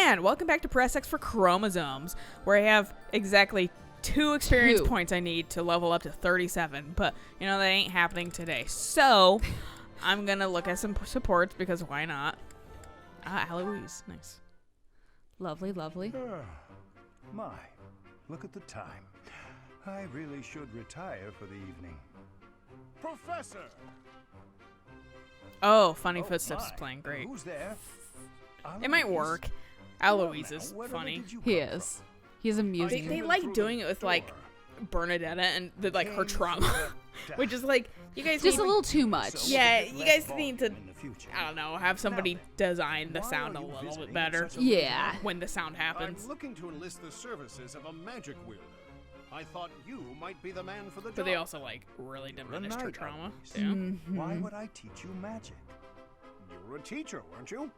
And welcome back to Press X for Chromosomes, where I have exactly 2 experience points I need to level up to 37. But, you know, that ain't happening today. So, I'm going to look at some supports, because why not? Aloise. Nice. Lovely, lovely. My, look at the time. I really should retire for the evening. Professor! Oh, Funny Footsteps is playing. Great. Who's there? It might work. Aloise is funny. He is. He's amusing. They like doing it with, like, Bernadetta and, her trauma. Which is, like, you guys just need a little too much. Yeah, you guys need to, I don't know, have somebody design the sound a little bit better. Yeah. When the sound happens. I'm looking to enlist the services of a magic wielder. I thought you might be the man for the job. But they also, like, really diminished her trauma. Why would I teach you magic? You were a teacher, weren't you?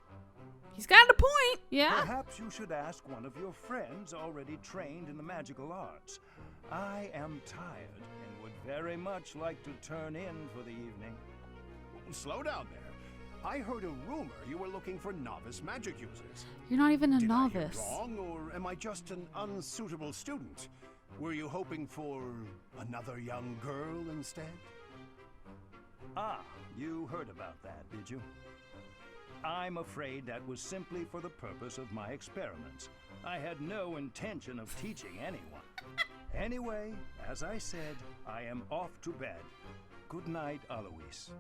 He's got a point. Yeah. Perhaps you should ask one of your friends already trained in the magical arts. I am tired and would very much like to turn in for the evening. Slow down there. I heard a rumor you were looking for novice magic users. You're not even a Did novice. I hear wrong, or am I just an unsuitable student? Were you hoping for another young girl instead? Ah, you heard about that, did you? I'm afraid that was simply for the purpose of my experiments. I had no intention of teaching anyone. Anyway, as I said, I am off to bed. Good night, Aloise.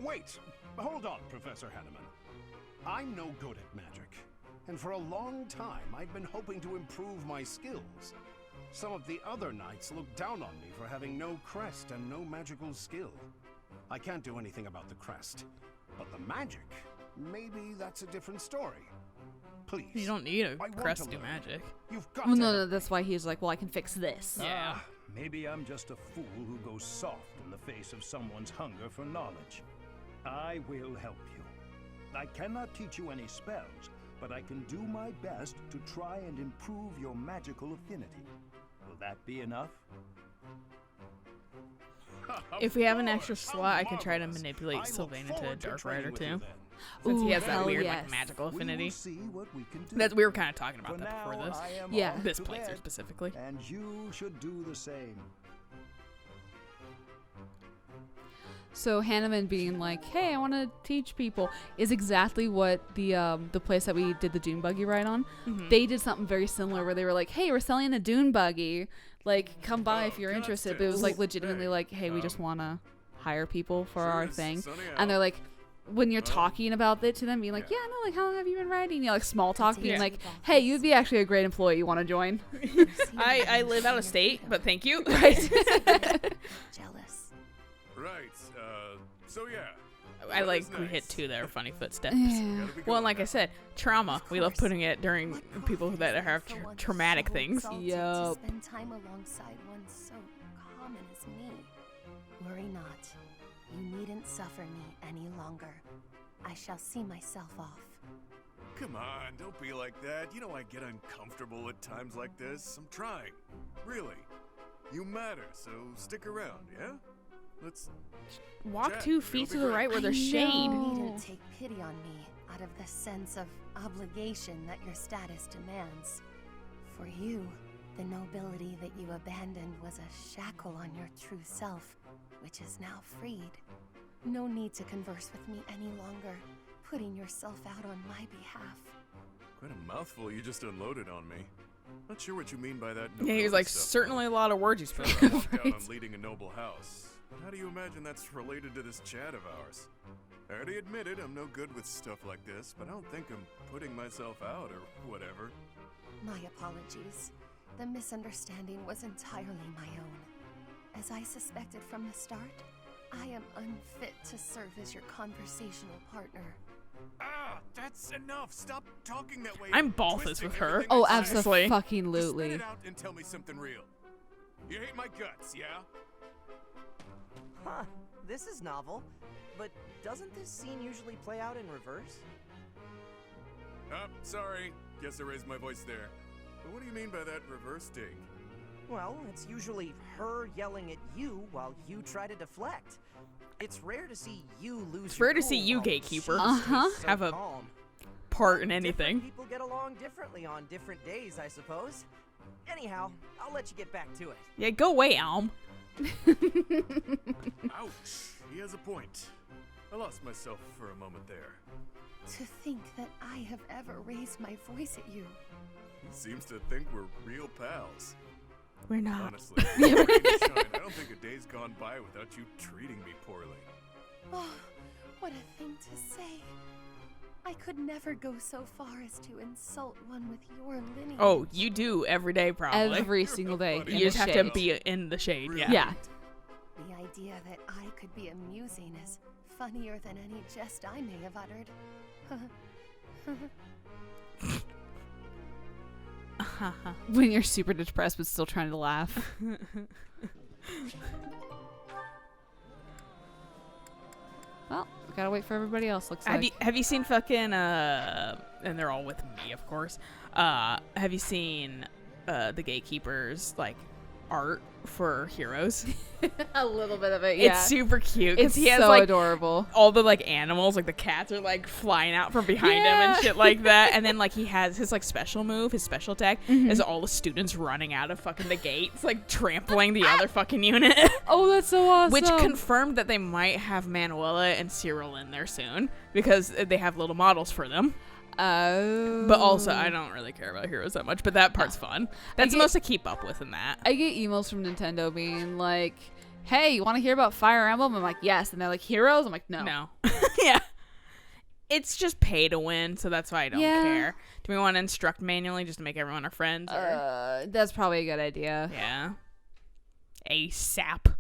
Wait, hold on, Professor Hanneman. I'm no good at magic, and for a long time I've been hoping to improve my skills. Some of the other knights look down on me for having no crest and no magical skill. I can't do anything about the crest, but the magic, maybe that's a different story. Please. You don't need a crest to do magic. You've got Well, to no, that's why he's like, well, I can fix this. Yeah. Maybe I'm just a fool who goes soft in the face of someone's hunger for knowledge. I will help you. I cannot teach you any spells, but I can do my best to try and improve your magical affinity. Will that be enough? If we have an extra slot, I can try to manipulate Sylvain into a Dark Rider too. Since Ooh, he has that hell weird yes. like magical We affinity. will see what we can do. That we were kind of talking about For that before now, this. I am Yeah. off This to playthrough bed, specifically. and you should do the same. So Hanneman being like, "Hey, I want to teach people," is exactly what the place that we did the dune buggy ride on. They did something very similar where they were like, "Hey, we're selling a dune buggy. Like, come by if you're interested." But it was like legitimately like, "Hey, we just want to hire people for our thing," and they're like, when you're talking about it to them, being like, "Yeah, no, like, how long have you been riding?" You know, like small talk, being like, "Hey, you'd be actually a great employee. You want to join?" I live out of state, but thank you. Right. Jealous. Right, so yeah. I like we hit 2 there, Funny Footsteps. Well, and like I said, trauma. We love putting it during people that have traumatic things. Yup. To spend time alongside one so common as me. Worry not. You needn't suffer me any longer. I shall see myself off. Come on, don't be like that. You know I get uncomfortable at times like this. I'm trying. Really. You matter, so stick around, yeah? Let's Walk chat. 2 feet to the right where there's shade. You needn't take pity on me out of the sense of obligation that your status demands. For you, the nobility that you abandoned was a shackle on your true self, which is now freed. No need to converse with me any longer, putting yourself out on my behalf. Quite a mouthful you just unloaded on me. Not sure what you mean by that. Yeah, he's like, stuff, certainly a lot of words you spoke. though. I walked out on leading a noble house. But how do you imagine that's related to this chat of ours? I already admitted I'm no good with stuff like this, but I don't think I'm putting myself out or whatever. My apologies. The misunderstanding was entirely my own. As I suspected from the start, I am unfit to serve as your conversational partner. Ah, that's enough. Stop talking that way. I'm balthus Twisting with her. everything Oh, I say. Honestly. Just spit absolutely. it out and tell me something real. You hate my guts, yeah? Huh, this is novel. But doesn't this scene usually play out in reverse? Sorry. Guess I raised my voice there. But what do you mean by that reverse take? Well, it's usually her yelling at you while you try to deflect. It's rare to see you lose It's your rare to see cool you, while she gatekeeper. stays so Have a calm. part in Different anything. People get along differently on different days, I suppose. Anyhow, I'll let you get back to it. Yeah, go away, Elm. Ouch. He has a point. I lost myself for a moment there. To think that I have ever raised my voice at you. He seems to think we're real pals. We're not. Honestly, Shine, I don't think a day's gone by without you treating me poorly. Oh, what a thing to say. I could never go so far as to insult one with your lineage. Oh, you do every day, probably. Every single day. funny. in You the just have shade. to be in the shade. Yeah. Yeah. The idea that I could be amusing is funnier than any jest I may have uttered. When you're super depressed but still trying to laugh. Well, we gotta wait for everybody else, looks like. Have you seen fucking and they're all with me, of course. Have you seen the Gatekeepers like art for Heroes? A little bit of it, yeah. It's super cute because It's he has so like adorable. all the like animals, like the cats are like flying out from behind him and shit like that. And then like he has his like special move, his special attack is all the students running out of fucking the gates, like trampling the other fucking unit. Oh, that's so awesome. Which confirmed that they might have Manuela and Cyril in there soon because they have little models for them. Oh. But also, I don't really care about Heroes that much, but that part's fun. That's the get- most to keep up with in that. I get emails from Nintendo being like, hey, you want to hear about Fire Emblem? I'm like, yes. And they're like, Heroes? I'm like, no. No. Yeah. It's just pay to win, so that's why I don't Yeah. care. Do we want to instruct manually just to make everyone our friends? Or? That's probably a good idea. Yeah. ASAP.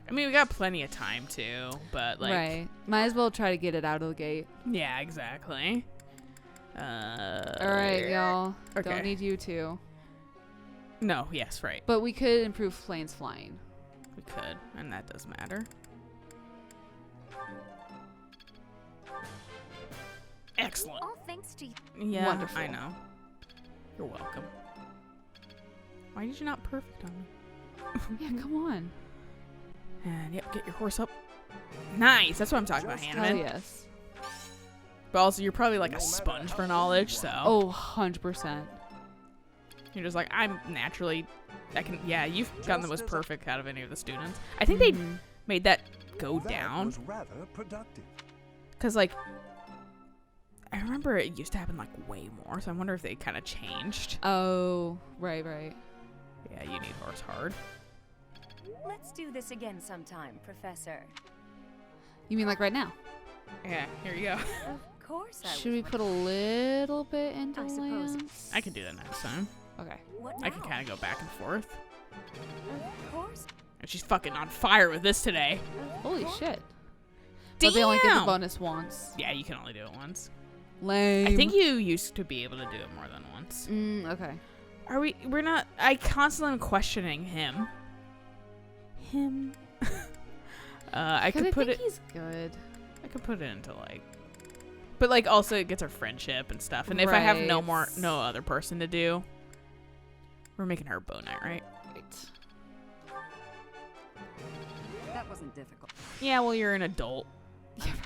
I mean, we got plenty of time too, but like, Right. Might as well try to get it out of the gate. yeah, exactly. All right, y'all. Okay. Don't need you to. No, yes, right. But we could improve Flame's flying. We could, and that does matter. Excellent. All thanks to you. Yeah, Wonderful. I know. You're welcome. Why did you not perfect on me? Yeah, come on. And yep, get your horse up. Nice. That's what I'm talking about, Hell Hanneman. yes. But also, you're probably like a sponge for knowledge, so Oh, 100%. you're just like, I'm naturally. I can. Yeah, you've gotten the most perfect out of any of the students. I think they made that go That down was rather productive. because, like, I remember it used to happen like way more. So I wonder if they kind of changed. Oh, right. Yeah, you need horse hard. Let's do this again sometime, Professor. You mean like right now? Yeah, here you go. Of course I Should we would. put a little bit into I suppose. Lance? I can do that next time. Okay. What I can now? kind of go back and forth. Of course. And she's fucking on fire with this today. Holy shit. Damn. But they only get the bonus once. Yeah, you can only do it once. Lame. I think you used to be able to do it more than once. Okay. We're not. I constantly am questioning him. I could put it. He's good. I could put it into like. But like also it gets our friendship and stuff. And if I have no Right. other person to do, we're making her a bow knight, right? Right. That wasn't difficult. Yeah. Well, you're an adult. Yeah, right.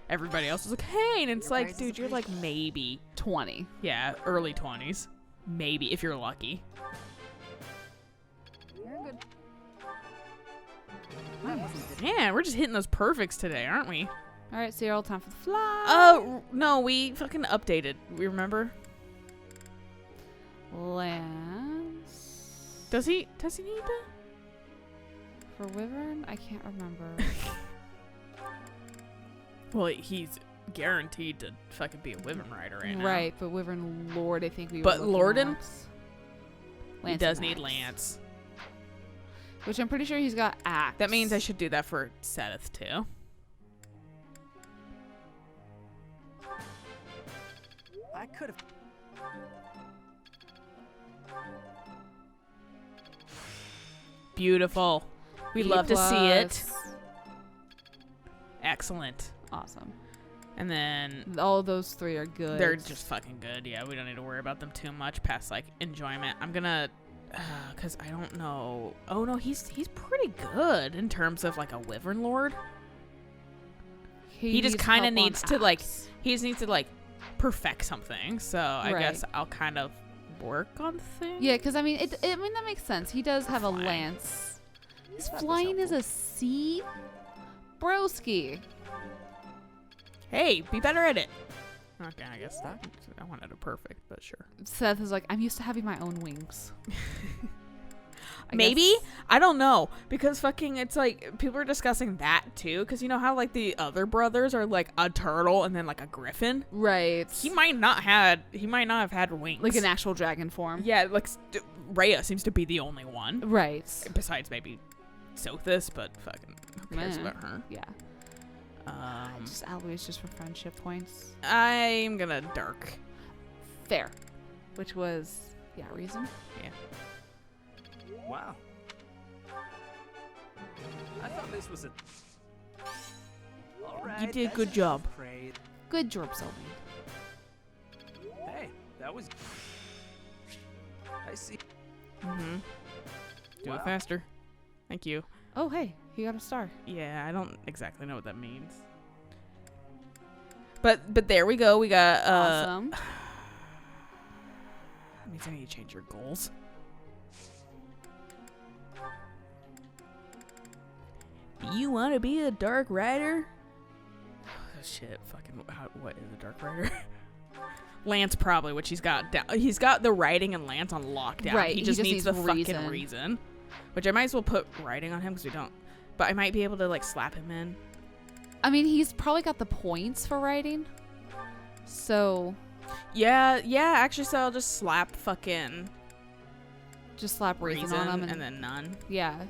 Everybody else is like, hey, and it's Your like, praise is dude, you're like maybe, 20. yeah, early 20s, maybe if you're lucky. You're good. That wasn't difficult. Yeah, we're just hitting those perfects today, aren't we? All right, so you're all time for the fly. Oh no, we fucking updated. We remember? Lance. Does he need to? For Wyvern? I can't remember. Well, he's guaranteed to fucking be a Wyvern rider right now. Right, but Wyvern Lord, I think we were But looking Lorden? at. He Lance does and need Axe. Lance. Which I'm pretty sure he's got axe. That means I should do that for Seth too. I could have. Beautiful. We E love to see it. plus. Excellent. Awesome. And then All those three are good. they're just fucking good. Yeah, we don't need to worry about them too much past like enjoyment. I'm gonna, cause I don't know. Oh no, he's pretty good in terms of like a Wyvern Lord. he just kind of needs to like he just needs to like perfect something. So I guess I'll kind of work on things. Yeah, because I mean, I mean that makes sense. He does have a lance. His flying is a C, broski. Hey, be better at it. Okay, I guess that I wanted a perfect, but sure. Seth is like, I'm used to having my own wings. Maybe? I don't know. Because fucking, it's like, people are discussing that too. Because you know how, like, the other brothers are, like, a turtle and then, like, a griffin? Right. He might not have had wings. Like an actual dragon form. Yeah, like, Rhea seems to be the only one. Right. Besides maybe Sothis, but fucking, who cares about her? Yeah. Just always just for friendship points. I'm gonna dark. Fair. Which was, reason. Yeah. Wow. I thought this was a... Alright, You did a good job. Good job, Sylvie. Hey, that was... I see. Mm-hmm. Do it faster. Thank you. Oh, hey, he got a star. Yeah, I don't exactly know what that means. But there we go. We got Awesome. That means I need to change your goals. You want to be a dark rider? Oh, shit, fucking what is a dark rider? Lance probably, which he's got down. He's got the riding and Lance on lockdown. Right, He just needs the reason. fucking reason. Which I might as well put riding on him because we don't. But I might be able to like slap him in. I mean, he's probably got the points for riding. So. Yeah. Actually, so I'll just slap fucking. Just slap reason on him and then none. Yeah.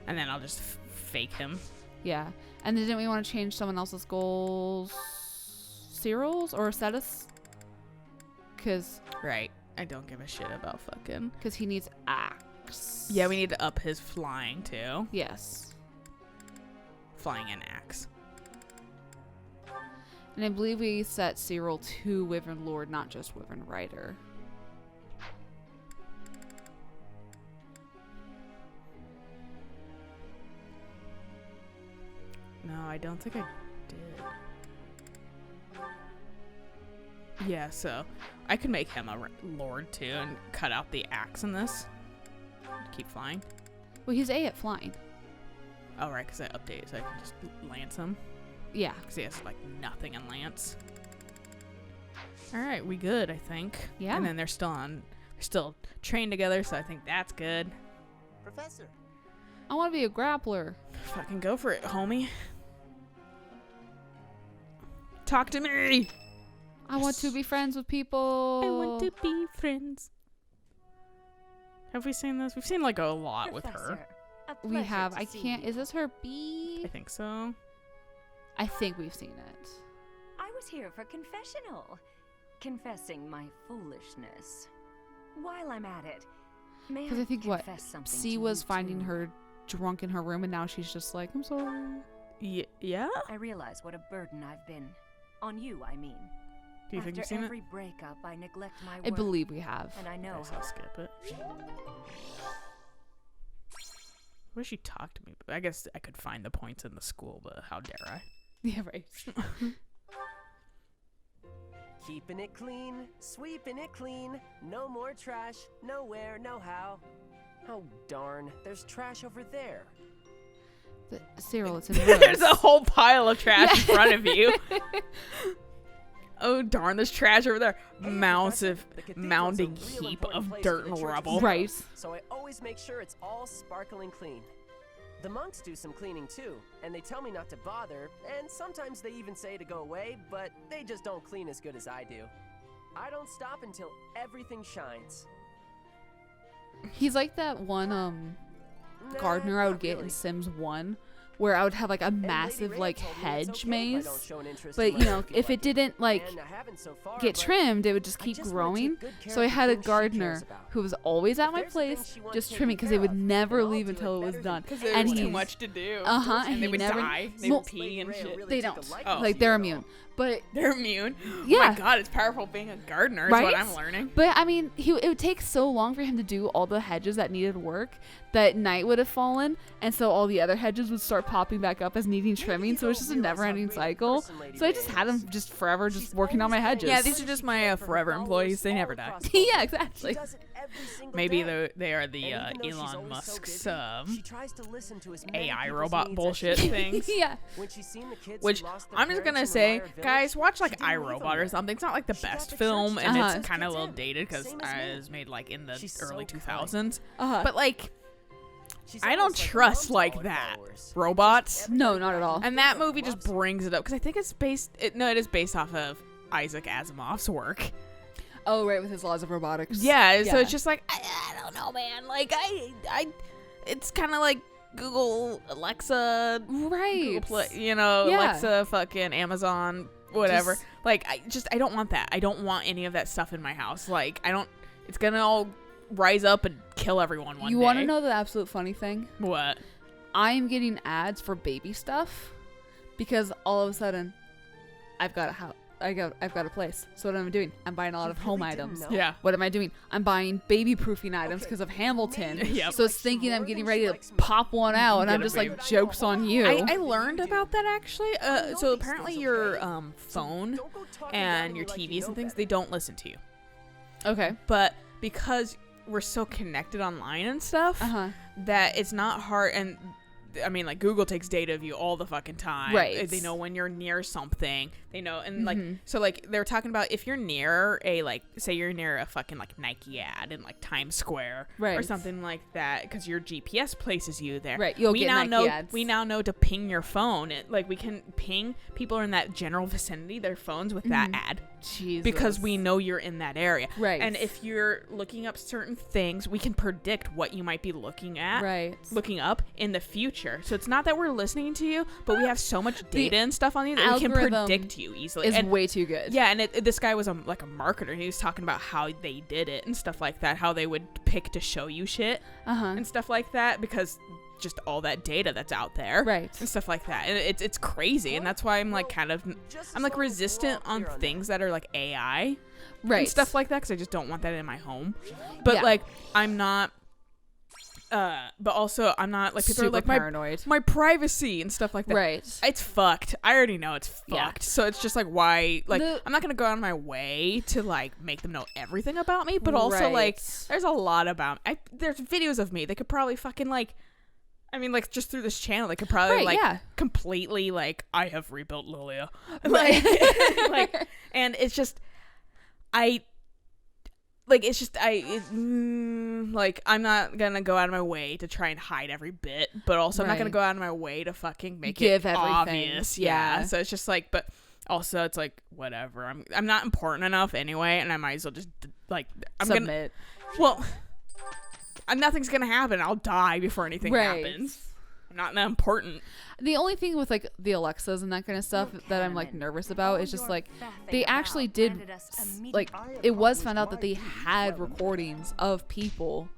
And then I'll just fake him. Yeah. And then didn't we want to change someone else's goals? Cyril's or Cetus? Because. Right. I don't give a shit about fucking. Because he needs axe. Yeah, we need to up his flying too. Yes. Flying and axe. And I believe we set Cyril to Wyvern Lord, not just Wyvern Rider. No, I don't think I did. Yeah, so I could make him a lord too and cut out the axe in this. Keep flying. Well, he's A at flying. Oh, right, because I updated so I can just lance him. Yeah. Because he has like nothing in lance. All right, we good, I think. Yeah. And then they're still trained together, so I think that's good. Professor. I want to be a grappler. Fucking go for it, homie. Talk to me. I want to be friends with people. I want to be friends. Have we seen this? We've seen like a lot with her. We have. I can't. Is this her B? I think so. I think we've seen it. I was here for confessional. Confessing my foolishness. While I'm at it, may Because I think what confess something C to was you finding too? her drunk in her room, and now she's just like, I'm sorry. Yeah? I realize what a burden I've been. On you, I mean. Do you think you've seen After every it? breakup, I neglect my work. I believe we have. And I know Guess how I'll skip it. Wish she talked to me, but I guess I could find the points in the school, but how dare I? Yeah, right. Keeping it clean, sweeping it clean. No more trash, nowhere, no how. Oh, darn. There's trash over there. But Cyril, it's in rows. There's a whole pile of trash in front of you. Oh, darn, there's trash over there. Massive, mounding heap of dirt and rubble. Right. So I always make sure it's all sparkling clean. The monks do some cleaning too, and they tell me not to bother, and sometimes they even say to go away, but they just don't clean as good as I do. I don't stop until everything shines. He's like that one gardener I would get in Sims 1, where I would have like a massive like hedge maze, but you know, if it didn't like get trimmed, it would just keep growing. So I had a gardener who was always at my place just trimming, because they would never leave until it was done. And too much to do. And they he would never die. They would pee and shit. They don't. Oh. Like they're immune. But They're immune. Yeah. Oh my god, it's powerful being a gardener is Right? what I'm learning. But I mean, it would take so long for him to do all the hedges that needed work that night would have fallen, and so all the other hedges would start popping back up as needing trimming. So it's just a never-ending cycle. So I just had him just forever just working on my hedges. Yeah, these are just my forever employees. They never die. Yeah, exactly. Maybe they are the Elon Musk's AI robot bullshit things. Yeah. Which I'm just gonna say, guys, watch like iRobot or something. It's not like the best film, and it's kind of a little dated because it was made like in the early 2000s. But like, I don't trust like that robots. No, not at all. And that movie just brings it up because I think it's based. It is based off of Isaac Asimov's work. Oh, right, with his laws of robotics. Yeah, so it's just like I don't know, man. Like it's kind of like Google Alexa, right? Google Alexa, fucking Amazon, whatever. Like I don't want that. I don't want any of that stuff in my house. Like it's gonna all rise up and kill everyone one day. You want to know the absolute funny thing? What? I am getting ads for baby stuff because all of a sudden I've got a house. I've got a place. So what am I doing? I'm buying a lot of home items. Yeah. What am I doing? I'm buying baby proofing items because of Hamilton. Yep. So it's thinking I'm getting ready to pop one out, and I'm just like, joke's on you. I learned about that actually. So apparently your phone and your TVs and things, they don't listen to you. Okay. But because we're so connected online and stuff, that it's not hard. And I mean, like, Google takes data of you all the fucking time. Right. They know when you're near something. They know, and like, so like they were talking about if you're near a, like, say you're near a fucking like Nike ad in like Times Square or something like that, because your GPS places you there. Right. You'll get Nike ads. We now know to ping your phone. Like, we can ping people in that general vicinity their phones with that ad. Jesus. Because we know you're in that area. Right. And if you're looking up certain things, we can predict what you might be looking up in the future. So it's not that we're listening to you, but we have so much data and stuff on you that we can predict you easily. It's way too good. Yeah, and this guy was like a marketer. He was talking about how they did it and stuff like that, how they would pick to show you shit and stuff like that, because just all that data that's out there, right, and stuff like that, and it's crazy. And that's why I'm like I'm like resistant on things that are like AI, right, and stuff like that, because I just don't want that in my home. But like, I'm not but also I'm not like, people super are like paranoid. my privacy and stuff like that. Right. It's fucked. I already know it's fucked. Yeah. So it's just like, why, like, I'm not gonna go out of my way to like make them know everything about me, but also like there's a lot about there's videos of me. They could probably fucking like, I mean, like, just through this channel, they could probably completely like, I have rebuilt Lilia, like, and it's just, like, I'm not gonna go out of my way to try and hide every bit, but also I'm not gonna go out of my way to fucking make give it everything obvious. Yeah. So it's just like, but also it's like, whatever. I'm not important enough anyway, and I might as well just like, I'm submit. Nothing's gonna happen. I'll die before anything happens. I'm not that important. The only thing with like the Alexas and that kind of stuff that I'm like nervous about is just like, they actually did, like, it was found out that they had recordings of people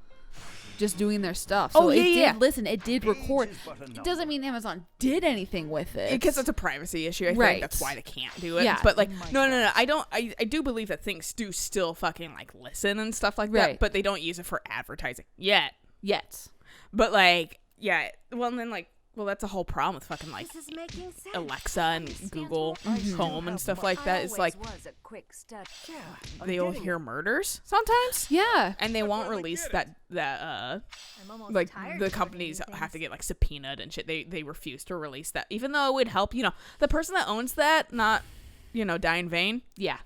just doing their stuff. So it did record. It doesn't mean Amazon did anything with it, because it's a privacy issue. I think that's why they can't do it. Yeah. But like, no. I do believe that things do still fucking like listen and stuff like that, but they don't use it for advertising yet. But like, yeah. Well, and then like, that's a whole problem with fucking like Alexa and Google Home and stuff like that. It's like, they'll hear murders sometimes. Yeah. And they won't release that like, the companies have to get like subpoenaed and shit. They refuse to release that, even though it would help, the person that owns that not, die in vain. Yeah.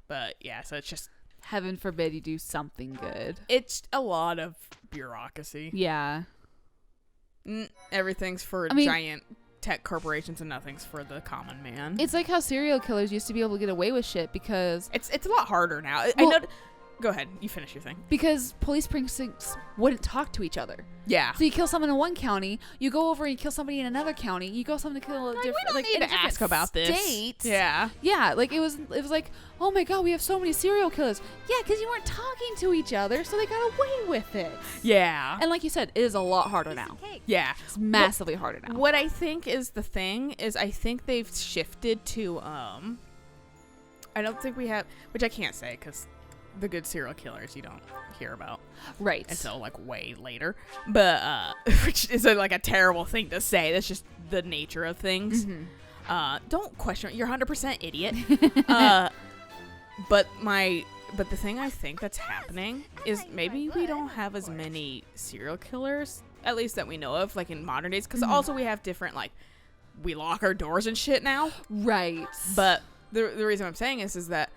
But yeah, so it's just, heaven forbid you do something good. It's a lot of bureaucracy. Yeah. Everything's for giant tech corporations and nothing's for the common man. It's like how serial killers used to be able to get away with shit because it's a lot harder now. I know. Go ahead. You finish your thing. Because police precincts wouldn't talk to each other. Yeah. So you kill someone in one county, you go over and you kill somebody in another county, you go someone to kill a different. We don't need to ask about this. Yeah. Yeah. Like it was like, oh my god, we have so many serial killers. Yeah, because you weren't talking to each other, so they got away with it. Yeah. And like you said, it is a lot harder now. Yeah. It's massively harder now. What I think is the thing is, I think they've shifted to I don't think we have, which I can't say because the good serial killers you don't hear about Right. until like way later. But which is like a terrible thing to say. That's just the nature of things. Don't question it. You're 100% idiot. But the thing I think that's happening is maybe we don't have as many serial killers, at least that we know of, like in modern days, because also we have different, like, we lock our doors and shit now. Right. But the reason I'm saying is that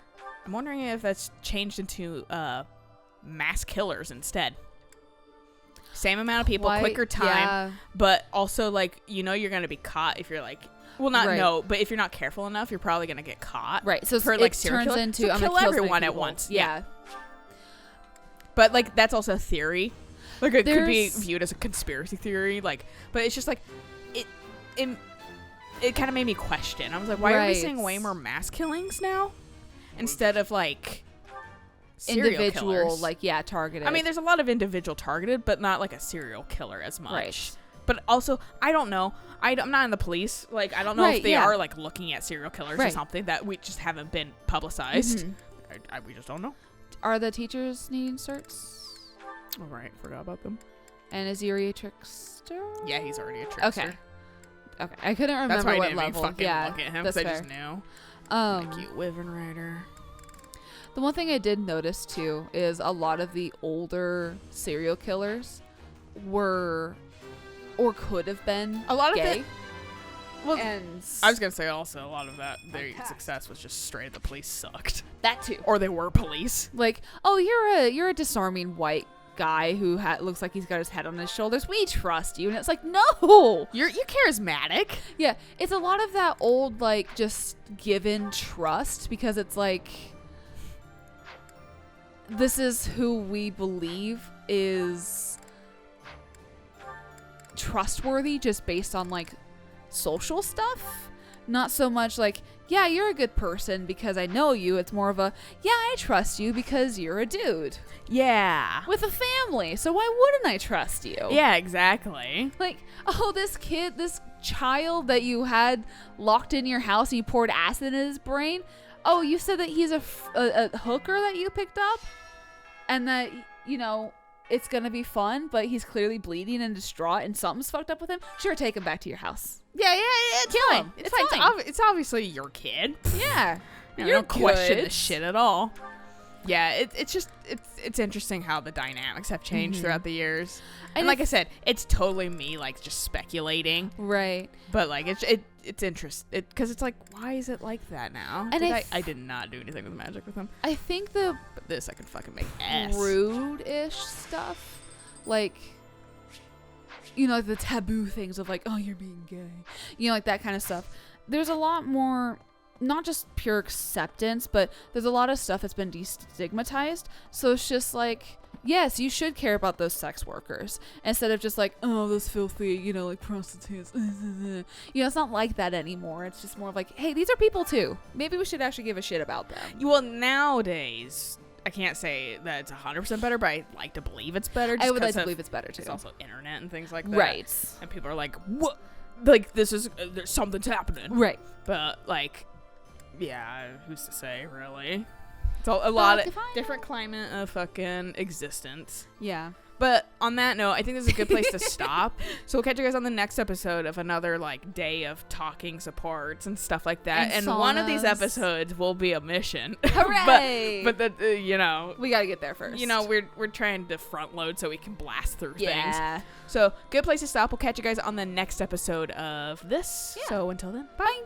I'm wondering if that's changed into mass killers instead. Same amount of people, quicker time, but also, like, you're going to be caught if you're, like, well, not no, but if you're not careful enough, you're probably going to get caught. Right. So for, it like, turns into so I'm kill gonna kill everyone at people. once. Yeah. But, like, that's also a theory. Like, it could be viewed as a conspiracy theory. Like, but it's just, like, it kind of made me question. I was like, why are we seeing way more mass killings now? Instead of, like, individual killers. Like, targeted. I mean, there's a lot of individual targeted, but not, like, a serial killer as much. Right. But also, I don't know. I'm not in the police. Like, I don't know if they are, like, looking at serial killers or something that we just haven't been publicized. We just don't know. Are the teachers needing certs? All right, forgot about them. And is Yuri a trickster? Yeah, he's already a trickster. Okay, I couldn't remember that's why what I didn't level. Look at him, that's I fair. just knew. Cute Wyvern Rider. The one thing I did notice too is a lot of the older serial killers were, or could have been, a lot gay. of it. Well, and I was gonna say also a lot of that their success was just straight. The police sucked. That too. Or they were police. Like, oh, you're a disarming white guy who looks like he's got his head on his shoulders. We trust you, and it's like, no, you're charismatic. Yeah, it's a lot of that old, like, just given trust, because it's like, this is who we believe is trustworthy just based on, like, social stuff. Not so much like, yeah, you're a good person because I know you. It's more of a, yeah, I trust you because you're a dude. Yeah. With a family. So why wouldn't I trust you? Yeah, exactly. Like, oh, this child that you had locked in your house and you poured acid in his brain. Oh, you said that he's a hooker that you picked up? And that, it's going to be fun, but he's clearly bleeding and distraught and something's fucked up with him. Sure, take him back to your house. Yeah, it's Kill fine. him. It's fine. fine. It's obviously your kid. Yeah. You don't question this shit at all. Yeah, it's just it's interesting how the dynamics have changed throughout the years. And like I said, it's totally me, like, just speculating. Right. But, like, it's interesting because it's like, why is it like that now? And I did not do anything with magic with him. I think But this I can fucking make ass. rude-ish stuff, like, like the taboo things of, like, oh, you're being gay, like that kind of stuff. There's a lot more, not just pure acceptance, but there's a lot of stuff that's been destigmatized. So it's just like, yes, you should care about those sex workers instead of just like, oh, those filthy, like prostitutes. It's not like that anymore. It's just more of like, hey, these are people too. Maybe we should actually give a shit about them. Well, nowadays, I can't say that it's 100% better, but I like to believe it's better. I would like to believe it's better too. It's also internet and things like that. Right. And people are like, what? Like, there's something's happening. Right. But, like, yeah, who's to say, really? It's a lot of different climate of fucking existence. Yeah. But on that note, I think this is a good place to stop. So we'll catch you guys on the next episode of another, like, day of talking supports and stuff like that. And one of these episodes will be a mission. Hooray! but we gotta get there first. We're trying to front load so we can blast through Yeah. things. So good place to stop. We'll catch you guys on the next episode of this. Yeah. So until then, bye.